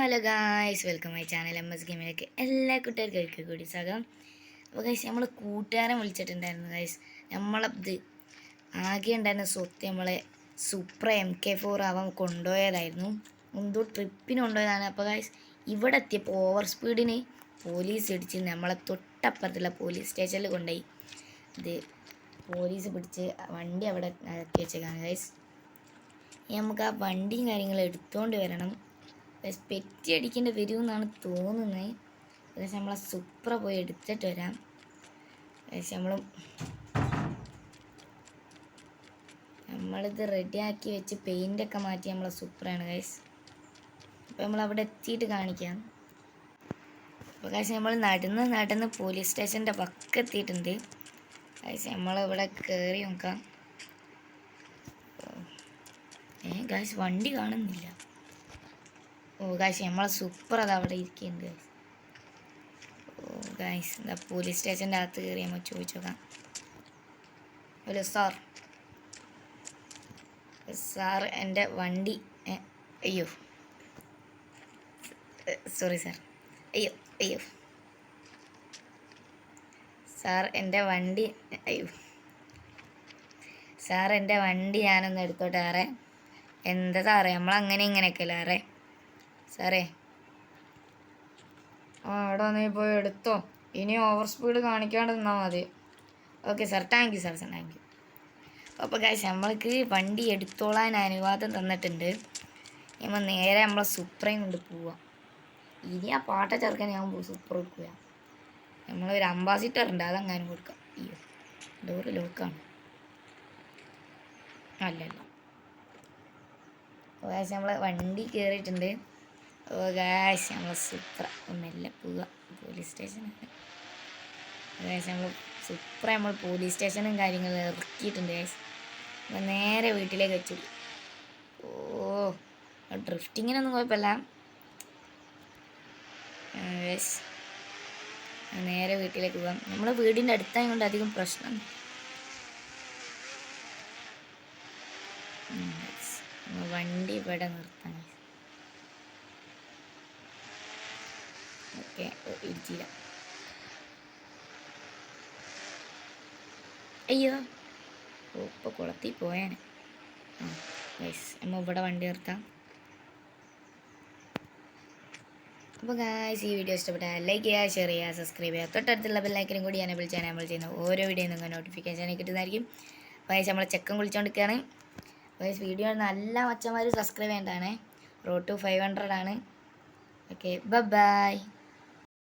Hello guys, welcome my channel MS ഗെയിമിലേക്ക് എല്ലാ കൂട്ടുകാർക്കും ഒരിക്കൽ കൂടി സ്വാഗതം. അപ്പോൾ ഗൈസ്, നമ്മൾ കൂട്ടുകാരൻ വിളിച്ചിട്ടുണ്ടായിരുന്നു ഗൈസ്. നമ്മളത് ആകെ ഉണ്ടായിരുന്ന സ്വത്ത് നമ്മളെ സൂപ്ര MK4 അവൻ കൊണ്ടുപോയതായിരുന്നു. എന്തോ ട്രിപ്പിന് കൊണ്ടുപോയതാണ്. അപ്പോൾ ഗൈസ്, ഇവിടെ എത്തിയപ്പോൾ ഓവർ സ്പീഡിന് പോലീസ് ഇടിച്ച് നമ്മളെ തൊട്ടപ്പുറത്തുള്ള പോലീസ് സ്റ്റേഷനിൽ കൊണ്ടുപോയി. ഇത് പോലീസ് പിടിച്ച് വണ്ടി അവിടെ ഇറക്കി വെച്ചേക്കാണ് ഗൈസ്. നമുക്ക് ആ വണ്ടിയും കാര്യങ്ങളും എടുത്തുകൊണ്ട് വരണം. പെറ്റി അടിക്കേണ്ടി വരുമെന്നാണ് തോന്നുന്നത്. ഏകദേശം നമ്മളെ സൂപ്ര പോയി എടുത്തിട്ട് വരാം. ഏകദേശം നമ്മളിത് റെഡിയാക്കി വെച്ച് പെയിൻ്റൊക്കെ മാറ്റി നമ്മളെ സൂപ്രയാണ് ഗൈസ്. അപ്പോൾ നമ്മളവിടെ എത്തിയിട്ട് കാണിക്കാം. അപ്പോൾ ഗൈസ്, നമ്മൾ നടന്ന് പോലീസ് സ്റ്റേഷൻ്റെ പക്കെത്തിയിട്ടുണ്ട് ഗൈസ്. നമ്മളിവിടെ കയറി നോക്കാം. ഗൈസ്, വണ്ടി കാണുന്നില്ല. ഓ ഗൈസ്, നമ്മളെ സൂപ്പർ അത് അവിടെ ഇരിക്കുന്നുണ്ട് ഗൈസ്. ഓ ഗൈസ്, എന്താ പോലീസ് സ്റ്റേഷൻ്റെ അകത്ത് കയറി നമ്മൾ ചോദിച്ചു നോക്കാം. ഹലോ സാർ എൻ്റെ വണ്ടി അയ്യോ സോറി സാർ, അയ്യോ സാർ എൻ്റെ വണ്ടി സാർ എൻ്റെ വണ്ടി ഞാനൊന്ന് എടുത്തോട്ടെ സാറേ. എന്താ സാറേ, നമ്മളങ്ങനെ ഇങ്ങനെയൊക്കെ അല്ലേ സാറേ? സാറേ എടാ, നീ പോയി എടുത്തോ. ഇനി ഓവർ സ്പീഡ് കാണിക്കാണ്ട് നിന്നാൽ മതി. Okay sir, thank you sir. Thank you. അപ്പോൾ ഗൈസ്, നമ്മൾക്ക് വണ്ടി എടുത്തോളാൻ അനുവാദം തന്നിട്ടുണ്ട്. നമ്മൾ നേരെ നമ്മളെ സൂപ്രയും കൊണ്ട് പോവാം. ഇനി ആ പാട്ട ചേർക്കാൻ ഞാൻ സൂപ്പർ കൊടുക്കുക. നമ്മളൊരു അംബാസിഡർ ഉണ്ട്, അതങ്ങാനും കൊടുക്കാം. അയ്യോ, ഡോറ് ലോക്കാണ്. അല്ലല്ല. ഗൈസ്, നമ്മൾ വണ്ടി കയറിയിട്ടുണ്ട്. ഓ ഗൈസ്, നമ്മൾ സൂപ്ര മെല്ലെ പോവുക പോലീസ് സ്റ്റേഷനാണ്. ഗൈസ്, നമ്മൾ പോലീസ് സ്റ്റേഷനും കാര്യങ്ങളും ഇറക്കിയിട്ടുണ്ട് ഗൈസ്. നമ്മൾ നേരെ വീട്ടിലേക്ക് വെച്ചു. ഓ, ഡ്രിഫ്റ്റിങ്ങിനൊന്നും കുഴപ്പമില്ല ഗൈസ്. നേരെ വീട്ടിലേക്ക് പോകാം. നമ്മൾ വീടിൻ്റെ അടുത്തായത് കൊണ്ട് അധികം പ്രശ്നം. വണ്ടി ഇവിടെ നിർത്താം. ഓക്കെ, ഇടിച്ചില്ല. അയ്യോ, ഓ, ഇപ്പോൾ കുളത്തിൽ പോയാനെ. ഗൈസ്, നമ്മൾ ഇവിടെ വണ്ടി നിർത്താം. അപ്പോൾ ഗൈസ്, ഈ വീഡിയോ ഇഷ്ടപ്പെട്ടാൽ ലൈക്ക് ചെയ്യുക, ഷെയർ ചെയ്യുക, സബ്സ്ക്രൈബ് ചെയ്യുക. തൊട്ടടുത്തുള്ള ബെല്ലൈക്കനും കൂടി എനേബിൾ ചെയ്യാൻ നമ്മൾ ചെയ്യുന്ന ഓരോ വീഡിയോയും നിങ്ങൾ നോട്ടിഫിക്കേഷൻ കിട്ടുന്നതായിരിക്കും. അപ്പോൾ ഗൈസ്, നമ്മളെ ചെക്കൻ കുളിച്ചുകൊണ്ടിരിക്കുകയാണ്. ഗൈസ്, വീഡിയോ നല്ല മച്ചന്മാർ സബ്സ്ക്രൈബ് ചെയ്യേണ്ടതാണ്. റോഡ് ടു 500 ആണ്. Okay, by.